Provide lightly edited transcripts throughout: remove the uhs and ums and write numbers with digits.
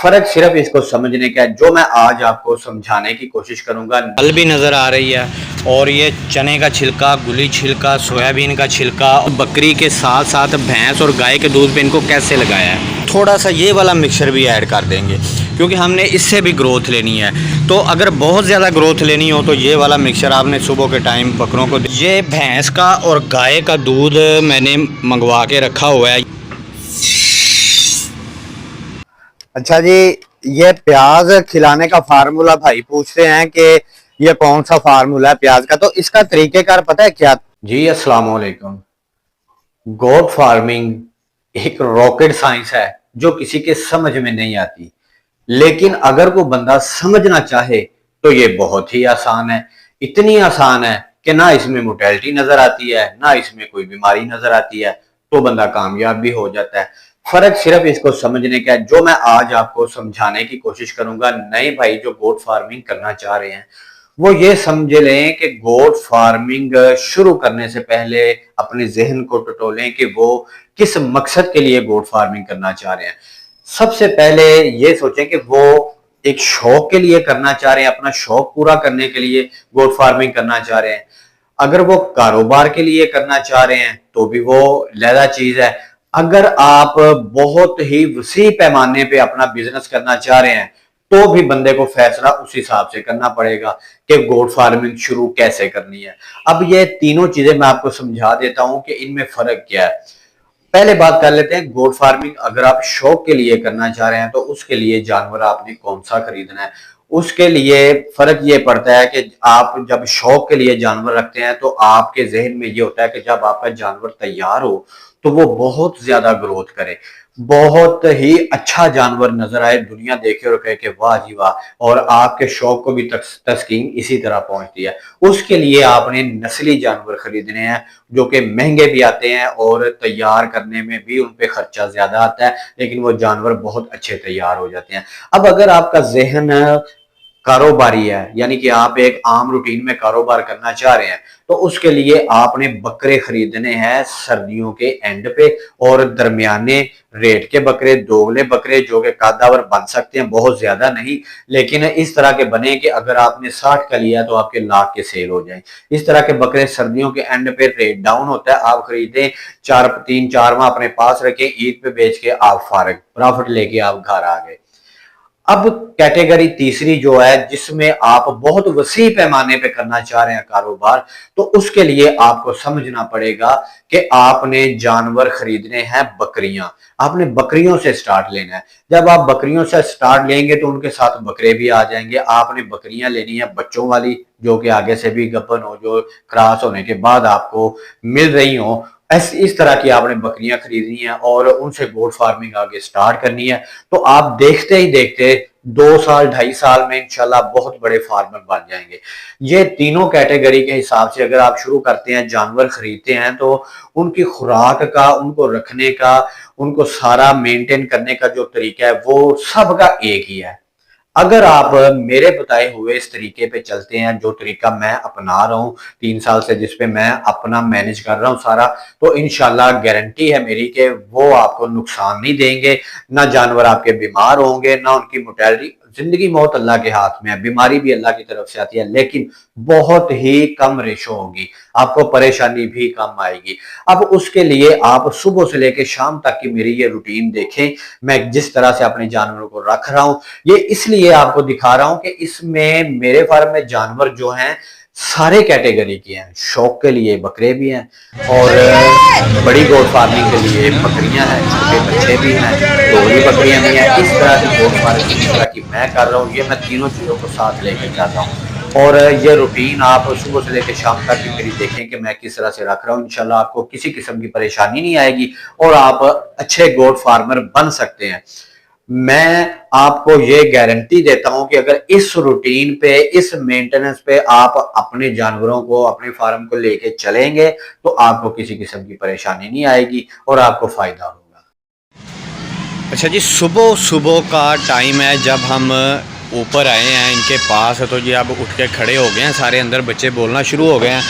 फर्क सिर्फ इसको समझने का है, जो मैं आज आपको समझाने की कोशिश करूंगा। फल भी नज़र आ रही है और ये चने का छिलका, गुली छिलका, सोयाबीन का छिलका, बकरी के साथ साथ भैंस और गाय के दूध पे इनको कैसे लगाया है। थोड़ा सा ये वाला मिक्सचर भी ऐड कर देंगे क्योंकि हमने इससे भी ग्रोथ लेनी है। तो अगर बहुत ज़्यादा ग्रोथ लेनी हो तो ये वाला मिक्सचर आपने सुबह के टाइम बकरों को, ये भैंस का और गाय का दूध मैंने मंगवा के रखा हुआ है। अच्छा जी, ये प्याज खिलाने का फार्मूला भाई पूछते हैं कि ये कौन सा फार्मूला है प्याज का, तो इसका तरीकेकार पता है क्या? जी अस्सलाम वालेकुम। गोट फार्मिंग एक रॉकेट साइंस है जो किसी के समझ में नहीं आती, लेकिन अगर कोई बंदा समझना चाहे तो ये बहुत ही आसान है। इतनी आसान है कि ना इसमें मोर्टेलिटी नजर आती है, ना इसमें कोई बीमारी नजर आती है, तो बंदा कामयाब भी हो जाता है। फर्क सिर्फ इसको समझने का है, जो मैं आज आपको समझाने की कोशिश करूंगा। नए भाई जो गोट फार्मिंग करना चाह रहे हैं वो ये समझ लें कि गोट फार्मिंग शुरू करने से पहले अपने जहन को टटोलें कि वो किस मकसद के लिए गोट फार्मिंग करना चाह रहे हैं। सबसे पहले ये सोचें कि वो एक शौक के लिए करना चाह रहे हैं, अपना शौक पूरा करने के लिए गोट फार्मिंग करना चाह रहे हैं। अगर वो कारोबार के लिए करना चाह रहे हैं तो भी वो लहदा चीज है। अगर आप बहुत ही वसी पैमाने पे अपना बिजनेस करना चाह रहे हैं तो भी बंदे को फैसला उस हिसाब से करना पड़ेगा कि गोट फार्मिंग शुरू कैसे करनी है। अब ये तीनों चीजें मैं आपको समझा देता हूं कि इनमें फर्क क्या है। पहले बात कर लेते हैं गोट फार्मिंग अगर आप शौक के लिए करना चाह रहे हैं तो उसके लिए जानवर आपने कौन सा खरीदना है। उसके लिए फर्क ये पड़ता है कि आप जब शौक के लिए जानवर रखते हैं तो आपके जहन में ये होता है कि जब आपका जानवर तैयार हो तो वो बहुत ज्यादा ग्रोथ करे, बहुत ही अच्छा जानवर नजर आए, दुनिया देखे और कहे कि वाह जी वाह, और आपके शौक को भी तस्कीन इसी तरह पहुंचती है। उसके लिए आपने नस्ली जानवर खरीदने हैं जो कि महंगे भी आते हैं और तैयार करने में भी उन पे खर्चा ज्यादा आता है, लेकिन वो जानवर बहुत अच्छे तैयार हो जाते हैं। अब अगर आपका जहन कारोबारी है, यानी कि आप एक आम रूटीन में कारोबार करना चाह रहे हैं, तो उसके लिए आपने बकरे खरीदने हैं सर्दियों के एंड पे और दरमियाने रेट के बकरे, दोगले बकरे जो कि कादावर बन सकते हैं, बहुत ज्यादा नहीं, लेकिन इस तरह के बने कि अगर आपने 60 का लिया तो आपके लाख के सेल हो जाए। इस तरह के बकरे सर्दियों के एंड पे रेट डाउन होता है, आप खरीदें, 3-4 माह अपने पास रखें, ईद पे बेच के आप फारग प्रॉफिट लेके आप घर आ गए। अब कैटेगरी तीसरी जो है जिसमें आप बहुत वसी पैमाने पे करना चाह रहे हैं कारोबार, तो उसके लिए आपको समझना पड़ेगा कि आपने जानवर खरीदने हैं बकरियां। आपने बकरियों से स्टार्ट लेना है। जब आप बकरियों से स्टार्ट लेंगे तो उनके साथ बकरे भी आ जाएंगे। आपने बकरियां लेनी है बच्चों वाली जो कि आगे से भी गब्बन हो, जो क्रॉस होने के बाद आपको मिल रही हो, इस तरह की आपने बकरियां खरीदनी है और उनसे गोट फार्मिंग आगे स्टार्ट करनी है। तो आप देखते ही देखते 2 साल 2.5 साल में इंशाल्लाह बहुत बड़े फार्मर बन जाएंगे। ये तीनों कैटेगरी के हिसाब से अगर आप शुरू करते हैं, जानवर खरीदते हैं, तो उनकी खुराक का, उनको रखने का, उनको सारा मेंटेन करने का जो तरीका है वो सबका एक ही है। अगर आप मेरे बताए हुए इस तरीके पे चलते हैं, जो तरीका मैं अपना रहा हूँ 3 साल से, जिसपे मैं अपना मैनेज कर रहा हूँ सारा, तो इंशाल्लाह गारंटी है मेरी कि वो आपको नुकसान नहीं देंगे, ना जानवर आपके बीमार होंगे, ना उनकी मोर्टेलिटी। जिंदगी मौत अल्लाह के हाथ में है, बीमारी भी अल्लाह की तरफ से आती है, लेकिन बहुत ही कम रेशो होगी, आपको परेशानी भी कम आएगी। अब उसके लिए आप सुबह से लेकर शाम तक की मेरी ये रूटीन देखें, मैं जिस तरह से अपने जानवरों को रख रहा हूं, ये इसलिए आपको दिखा रहा हूं कि इसमें मेरे फार्म में जानवर जो हैं सारे कैटेगरी के हैं। शौक के लिए बकरे भी हैं और बड़ी गोट फार्मिंग के लिए बकरियां हैं, छोटे बच्चे भी हैं, दोगली बकरियां भी हैं। इस तरह की गोट फार्मिंग जिस तरह की मैं कर रहा हूँ, ये मैं तीनों चीजों को साथ लेकर जाता हूँ और ये रूटीन आप सुबह से लेकर शाम तक की मेरी देखें कि मैं किस तरह से रख रहा हूँ। इंशाल्लाह आपको किसी किस्म की परेशानी नहीं आएगी और आप अच्छे गोट फार्मर बन सकते हैं। मैं आपको ये गारंटी देता हूं कि अगर इस रूटीन पे, इस मेंटेनेंस पे आप अपने जानवरों को, अपने फार्म को लेके चलेंगे तो आपको किसी किस्म की परेशानी नहीं आएगी और आपको फायदा होगा। अच्छा जी, सुबह सुबह का टाइम है जब हम ऊपर आए हैं इनके पास, तो ये अब उठ के खड़े हो गए हैं सारे, अंदर बच्चे बोलना शुरू हो गए हैं।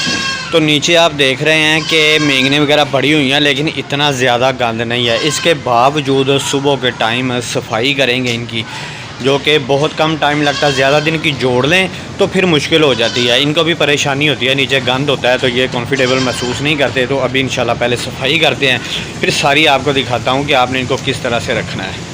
तो नीचे आप देख रहे हैं कि मेंगने वगैरह पड़ी हुई हैं, लेकिन इतना ज़्यादा गंद नहीं है। इसके बावजूद सुबह के टाइम सफाई करेंगे इनकी, जो कि बहुत कम टाइम लगता है। ज़्यादा दिन की जोड़ लें तो फिर मुश्किल हो जाती है, इनको भी परेशानी होती है, नीचे गंद होता है तो ये कंफर्टेबल महसूस नहीं करते। तो अभी इंशाल्लाह पहले सफाई करते हैं, फिर सारी आपको दिखाता हूँ कि आपने इनको किस तरह से रखना है।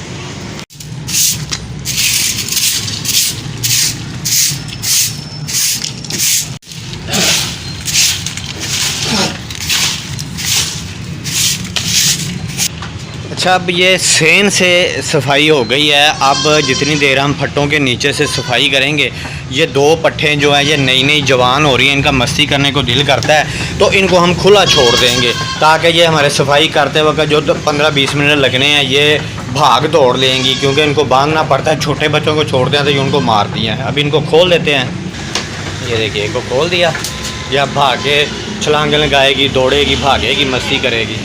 अच्छा, अब ये सेन से सफाई हो गई है। अब जितनी देर हम फट्टों के नीचे से सफाई करेंगे, ये दो पट्ठे जो हैं ये नई नई जवान हो रही हैं, इनका मस्ती करने को दिल करता है, तो इनको हम खुला छोड़ देंगे ताकि ये हमारे सफाई करते वक्त जो 15-20 मिनट लगने हैं ये भाग दौड़ लेंगी, क्योंकि इनको बांधना पड़ता है। छोटे बच्चों को छोड़ते हैं तो ये उनको मारती हैं। अब इनको खोल देते हैं, ये देखिए इनको खोल दिया, या भागे छलांग लगाएगी, दौड़ेगी, भागेगी, मस्ती करेगी।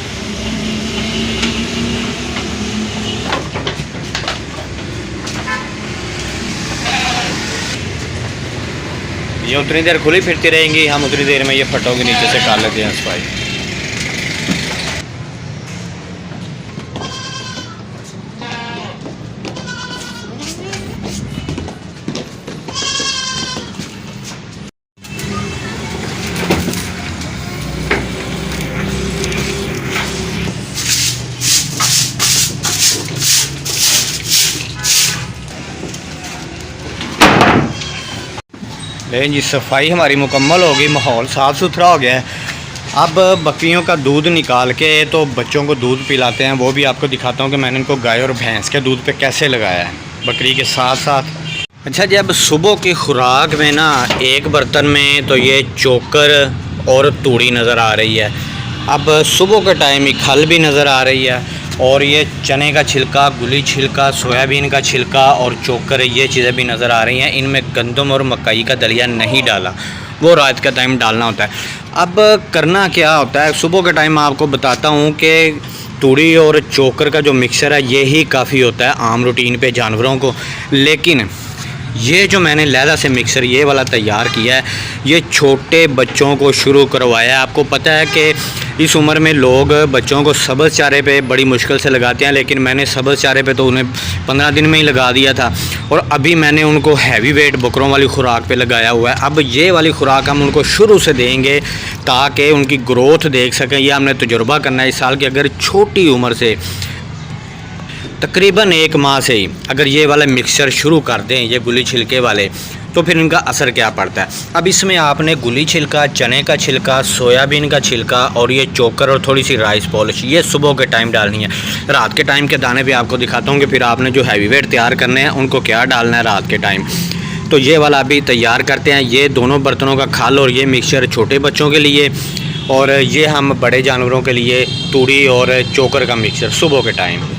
ये उतनी देर खुली फिरती रहेंगी, हम उतनी देर में ये फटों के नीचे से कर लेते हैं सफाई। लेकिन जी सफाई हमारी मुकम्मल हो गई, माहौल साफ़ सुथरा हो गया है। अब बकरियों का दूध निकाल के तो बच्चों को दूध पिलाते हैं, वो भी आपको दिखाता हूँ कि मैंने इनको गाय और भैंस के दूध पे कैसे लगाया है बकरी के साथ साथ। अच्छा जी, अब सुबह की खुराक में ना एक बर्तन में तो ये चोकर और तूड़ी नज़र आ रही है। अब सुबह के टाइम ही खल भी नज़र आ रही है, और ये चने का छिलका, गुली छिलका, सोयाबीन का छिलका और चोकर, ये चीज़ें भी नज़र आ रही हैं। इनमें गंदम और मकई का दलिया नहीं डाला, वो रात का टाइम डालना होता है। अब करना क्या होता है, सुबह के टाइम आपको बताता हूँ कि तूड़ी और चोकर का जो मिक्सचर है ये ही काफ़ी होता है आम रूटीन पे जानवरों को। लेकिन ये जो मैंने लैदा से मिक्सर ये वाला तैयार किया है, ये छोटे बच्चों को शुरू करवाया है। आपको पता है कि इस उम्र में लोग बच्चों को सब्ज़ चारे पे बड़ी मुश्किल से लगाते हैं, लेकिन मैंने सब्ज़ चारे पे तो उन्हें 15 दिन में ही लगा दिया था, और अभी मैंने उनको हैवी वेट बकरों वाली खुराक पे लगाया हुआ है। अब ये वाली खुराक हम उनको शुरू से देंगे ताकि उनकी ग्रोथ देख सकें। ये हमने तजुर्बा करना है इस साल कि अगर छोटी उम्र से तकरीबन 1 माह से ही अगर ये वाला मिक्सचर शुरू कर दें, ये गुली छिलके वाले, तो फिर इनका असर क्या पड़ता है। अब इसमें आपने गुली छिलका, चने का छिलका, सोयाबीन का छिलका और ये चोकर और थोड़ी सी राइस पॉलिश, ये सुबह के टाइम डालनी है। रात के टाइम के दाने भी आपको दिखाता हूँ कि फिर आपने जो हैवी वेट तैयार करने हैं उनको क्या डालना है रात के टाइम। तो ये वाला अभी तैयार करते हैं। ये दोनों बर्तनों का खल और ये मिक्सचर छोटे बच्चों के लिए, और ये हम बड़े जानवरों के लिए तूड़ी और चोकर का मिक्सचर सुबह के टाइम।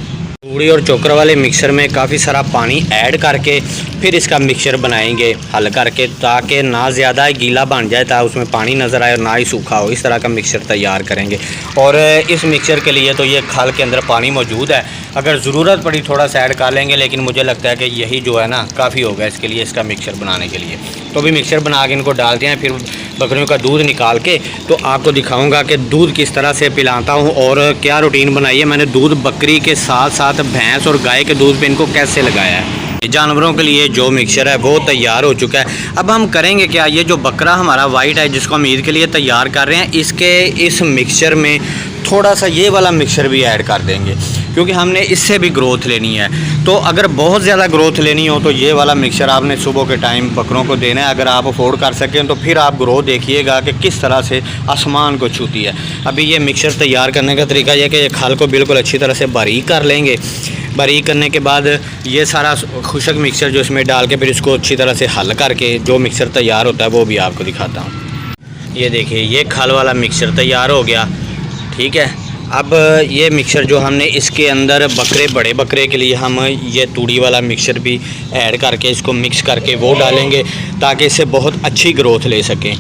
तूड़ी और चोकर वाले मिक्सर में काफ़ी सारा पानी ऐड करके फिर इसका मिक्सचर बनाएंगे हल करके, ताकि ना ज़्यादा गीला बन जाए, ताकि उसमें पानी नज़र आए और ना ही सूखा हो। इस तरह का मिक्सचर तैयार करेंगे। और इस मिक्सचर के लिए तो ये खल के अंदर पानी मौजूद है, अगर ज़रूरत पड़ी थोड़ा सा ऐड कर लेंगे, लेकिन मुझे लगता है कि यही जो है ना काफ़ी होगा इसके लिए, इसका मिक्सचर बनाने के लिए। तो अभी मिक्सचर बना के इनको डालते हैं, फिर बकरियों का दूध निकाल के तो आपको दिखाऊंगा कि दूध किस तरह से पिलाता हूं और क्या रूटीन बनाई है मैंने। दूध बकरी के साथ साथ भैंस और गाय के दूध पे इनको कैसे लगाया है। जानवरों के लिए जो मिक्सचर है वो तैयार हो चुका है। अब हम करेंगे क्या, ये जो बकरा हमारा वाइट है जिसको हम ईद के लिए तैयार कर रहे हैं, इसके इस मिक्सचर में थोड़ा सा ये वाला मिक्सचर भी ऐड कर देंगे, क्योंकि हमने इससे भी ग्रोथ लेनी है। तो अगर बहुत ज़्यादा ग्रोथ लेनी हो तो ये वाला मिक्सचर आपने सुबह के टाइम बकरों को देना है। अगर आप अफोर्ड कर सकें तो फिर आप ग्रोथ देखिएगा कि किस तरह से आसमान को छूती है। अभी ये मिक्सचर तैयार करने का तरीका यह कि ये खल को बिल्कुल अच्छी तरह से बारीक कर लेंगे। बारीक करने के बाद ये सारा खुशक मिक्सचर जो इसमें डाल के फिर इसको अच्छी तरह से हल करके जो मिक्सचर तैयार होता है वो भी आपको दिखाता हूँ। ये देखिए ये खल वाला मिक्सचर तैयार हो गया, ठीक है। अब ये मिक्सचर जो हमने इसके अंदर बड़े बकरे के लिए हम ये तूड़ी वाला मिक्सचर भी ऐड करके इसको मिक्स करके वो डालेंगे ताकि इससे बहुत अच्छी ग्रोथ ले सकें।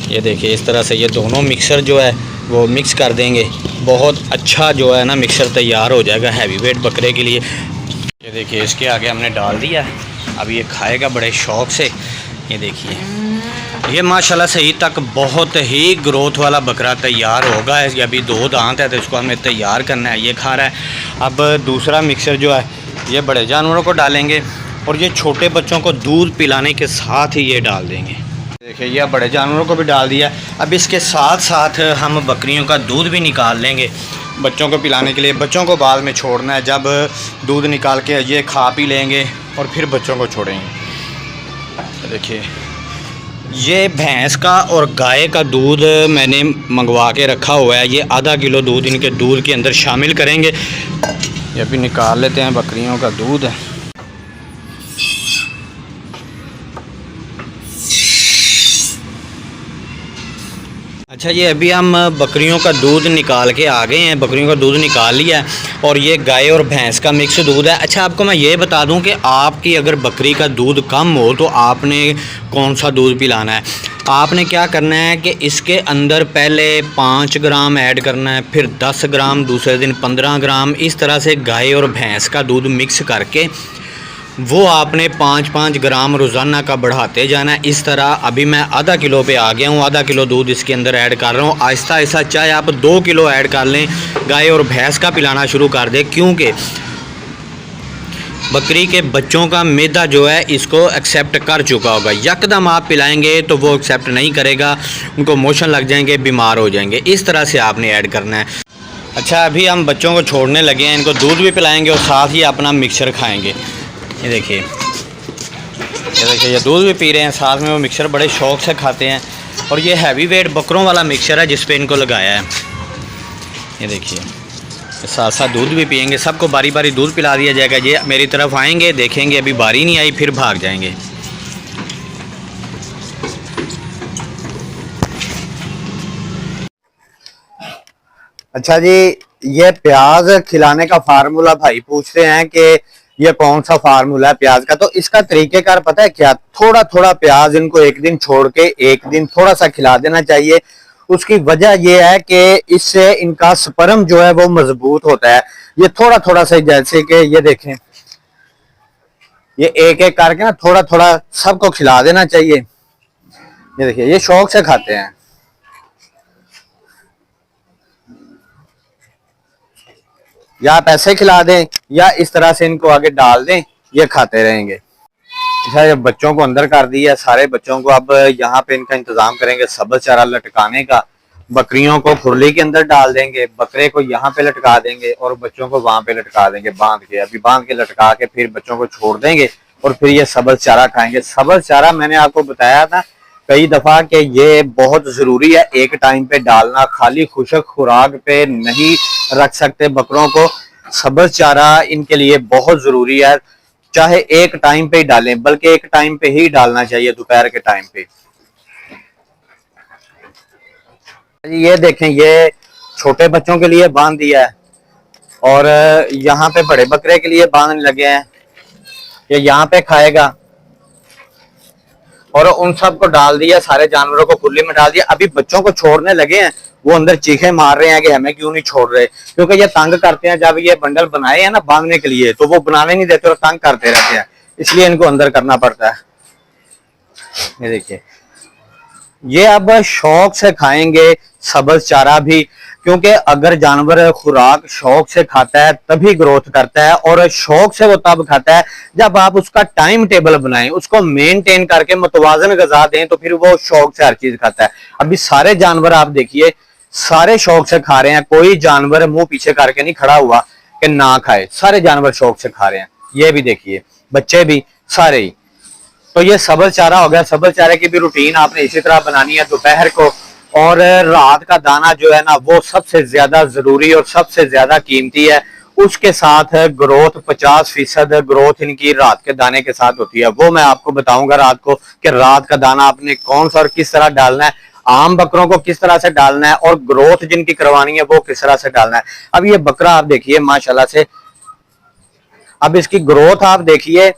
ये देखिए इस तरह से ये दोनों मिक्सचर जो है वो मिक्स कर देंगे, बहुत अच्छा जो है ना मिक्सचर तैयार हो जाएगा हैवी वेट बकरे के लिए। ये देखिए इसके आगे हमने डाल दिया है। अब ये खाएगा बड़े शौक़ से। ये देखिए, ये माशाल्लाह से ईद तक बहुत ही ग्रोथ वाला बकरा तैयार होगा। ये अभी 2 दांत है तो इसको हमें तैयार करना है। ये खा रहा है। अब दूसरा मिक्सर जो है ये बड़े जानवरों को डालेंगे और ये छोटे बच्चों को दूध पिलाने के साथ ही ये डाल देंगे। देखिए, ये बड़े जानवरों को भी डाल दिया। अब इसके साथ साथ हम बकरियों का दूध भी निकाल लेंगे बच्चों को पिलाने के लिए। बच्चों को बाद में छोड़ना है, जब दूध निकाल के ये खा पी लेंगे और फिर बच्चों को छोड़ेंगे। देखिए, ये भैंस का और गाय का दूध मैंने मंगवा के रखा हुआ है। ये आधा किलो दूध इनके दूध के अंदर शामिल करेंगे। ये भी निकाल लेते हैं बकरियों का दूध। अच्छा, ये अभी हम बकरियों का दूध निकाल के आ गए हैं। बकरियों का दूध निकाल लिया है और ये गाय और भैंस का मिक्स दूध है। अच्छा, आपको मैं ये बता दूं कि आपकी अगर बकरी का दूध कम हो तो आपने कौन सा दूध पिलाना है। आपने क्या करना है कि इसके अंदर पहले 5 ग्राम ऐड करना है, फिर 10 ग्राम, दूसरे दिन 15 ग्राम, इस तरह से गाय और भैंस का दूध मिक्स करके वो आपने 5-5 ग्राम रोज़ाना का बढ़ाते जाना है। इस तरह अभी मैं आधा किलो पे आ गया हूँ। आधा किलो दूध इसके अंदर ऐड कर रहा हूँ। आहिस्ता आहिस्ता चाहे आप 2 किलो ऐड कर लें, गाय और भैंस का पिलाना शुरू कर दें, क्योंकि बकरी के बच्चों का मैदा जो है इसको एक्सेप्ट कर चुका होगा। यकदम आप पिलाएंगे तो वो एक्सेप्ट नहीं करेगा, उनको मोशन लग जाएंगे, बीमार हो जाएंगे। इस तरह से आपने ऐड करना है। अच्छा, अभी हम बच्चों को छोड़ने लगे हैं। इनको दूध भी पिलाएंगे और साथ ही अपना मिक्सर खाएँगे। ये देखिए, ये दूध भी पी रहे हैं, साथ में वो मिक्सर बड़े शौक़ से खाते हैं। और ये हैवी वेट बकरों वाला मिक्सर है जिस पे इनको लगाया है। ये देखिए, साथ साथ दूध भी पियेंगे। सबको बारी बारी दूध पिला दिया जाएगा। ये मेरी तरफ आएंगे, देखेंगे अभी बारी नहीं आई, फिर भाग जाएंगे। अच्छा जी, ये प्याज खिलाने का फार्मूला भाई पूछते हैं कि ये कौन सा फार्मूला है प्याज का। तो इसका तरीकेकार पता है क्या? थोड़ा थोड़ा प्याज इनको एक दिन छोड़ के एक दिन थोड़ा सा खिला देना चाहिए। उसकी वजह यह है कि इससे इनका स्पर्म जो है वो मजबूत होता है। ये थोड़ा थोड़ा सा, जैसे कि ये देखें, ये एक एक करके ना थोड़ा थोड़ा सबको खिला देना चाहिए। ये देखिए, ये शौक से खाते हैं। या आप ऐसे खिला दें या इस तरह से इनको आगे डाल दें, ये खाते रहेंगे। अच्छा, जब बच्चों को अंदर कर दिया सारे बच्चों को, अब यहाँ पे इनका इंतजाम करेंगे सब्ज चारा लटकाने का। बकरियों को खुरली के अंदर डाल देंगे, बकरे को यहाँ पे लटका देंगे और बच्चों को वहां पे लटका देंगे बांध के। अभी बांध के लटका के फिर बच्चों को छोड़ देंगे और फिर ये सब्ज चारा खाएंगे। सब्ज चारा मैंने आपको बताया था कई दफा कि ये बहुत जरूरी है एक टाइम पे डालना। खाली खुशक खुराक पे नहीं रख सकते बकरों को। सब्ज चारा इनके लिए बहुत जरूरी है, चाहे एक टाइम पे ही डालें, बल्कि एक टाइम पे ही डालना चाहिए, दोपहर के टाइम पे। ये देखें, ये छोटे बच्चों के लिए बांध दिया है और यहाँ पे बड़े बकरे के लिए बांधने लगे हैं। ये यहाँ पे खाएगा और उन सबको डाल दिया, सारे जानवरों को खुले में डाल दिया। अभी बच्चों को छोड़ने लगे हैं, वो अंदर चीखे मार रहे हैं कि हमें क्यों नहीं छोड़ रहे, क्योंकि ये तंग करते हैं। जब ये बंडल बनाए हैं ना बांधने के लिए, तो वो बनाने नहीं देते और तंग करते रहते हैं, इसलिए इनको अंदर करना पड़ता है। ये देखिए, ये अब शौक से खाएंगे सब्ज चारा भी, क्योंकि अगर जानवर खुराक शौक से खाता है तभी ग्रोथ करता है। और शौक से वो तब खाता है जब आप उसका टाइम टेबल बनाएं, उसको मेंटेन करके मुतवाजन ग़िज़ा दें, तो फिर वो शौक से हर चीज खाता है। अभी सारे जानवर आप देखिए, सारे शौक से खा रहे हैं। कोई जानवर मुंह पीछे करके नहीं खड़ा हुआ कि ना खाए, सारे जानवर शौक से खा रहे हैं। ये भी देखिए, बच्चे भी सारे ही। तो ये सब्ज चारा हो गया। सब्ज चारे की भी रूटीन आपने इसी तरह बनानी है दोपहर को। और रात का दाना जो है ना, वो सबसे ज्यादा जरूरी और सबसे ज्यादा कीमती है। उसके साथ ग्रोथ 50% ग्रोथ इनकी रात के दाने के साथ होती है। वो मैं आपको बताऊंगा रात को कि रात का दाना आपने कौन सा और किस तरह डालना है, आम बकरों को किस तरह से डालना है, और ग्रोथ जिनकी करवानी है वो किस तरह से डालना है। अब ये बकरा आप देखिए माशाल्लाह से, अब इसकी ग्रोथ आप देखिए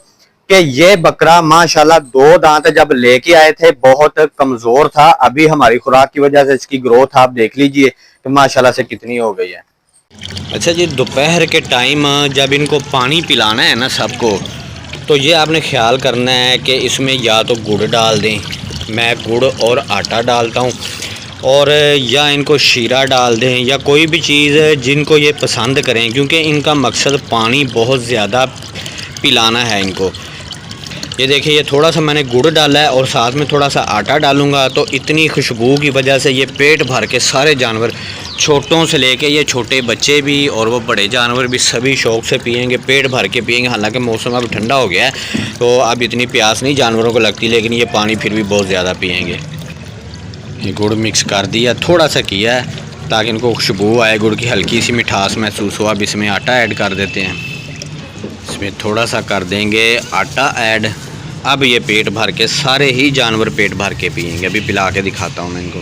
कि ये बकरा माशाल्लाह 2 दांत जब लेके आए थे बहुत कमजोर था। अभी हमारी खुराक की वजह से इसकी ग्रोथ आप देख लीजिए कि माशाल्लाह से कितनी हो गई है। अच्छा जी, दोपहर के टाइम जब इनको पानी पिलाना है ना सबको, तो ये आपने ख्याल करना है कि इसमें या तो गुड़ डाल दें, मैं गुड़ और आटा डालता हूँ, और या इनको शीरा डाल दें या कोई भी चीज़ जिनको ये पसंद करें, क्योंकि इनका मकसद पानी बहुत ज़्यादा पिलाना है इनको। ये देखिए, ये थोड़ा सा मैंने गुड़ डाला है और साथ में थोड़ा सा आटा डालूंगा, तो इतनी खुशबू की वजह से ये पेट भर के सारे जानवर, छोटों से लेके ये छोटे बच्चे भी और वो बड़े जानवर भी, सभी शौक़ से पियेंगे, पेट भर के पियेंगे। हालांकि मौसम अब ठंडा हो गया है तो अब इतनी प्यास नहीं जानवरों को लगती, लेकिन ये पानी फिर भी बहुत ज़्यादा पियेंगे। ये गुड़ मिक्स कर दिया, थोड़ा सा किया है ताकि इनको खुशबू आए, गुड़ की हल्की सी मिठास महसूस हो। अब इसमें आटा ऐड कर देते हैं, इसमें थोड़ा सा कर देंगे आटा ऐड। अब ये पेट भर के सारे ही जानवर पेट भर के पियेंगे। अभी पिला के दिखाता हूँ मैं इनको।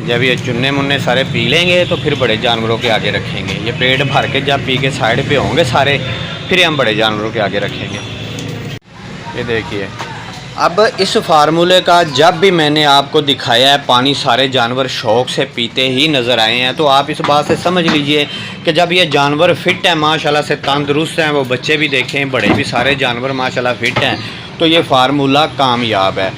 जब ये चुन्ने मुन्ने सारे पी लेंगे तो फिर बड़े जानवरों के आगे रखेंगे। ये पेट भर के जब पी के साइड पे होंगे सारे, फिर हम बड़े जानवरों के आगे रखेंगे। ये देखिए, अब इस फार्मूले का जब भी मैंने आपको दिखाया है, पानी सारे जानवर शौक़ से पीते ही नज़र आए हैं। तो आप इस बात से समझ लीजिए कि जब ये जानवर फ़िट हैं, माशाल्लाह से तंदुरुस्त हैं, वो बच्चे भी देखें, बड़े भी, सारे जानवर माशाल्लाह फ़िट हैं, तो ये फार्मूला कामयाब है।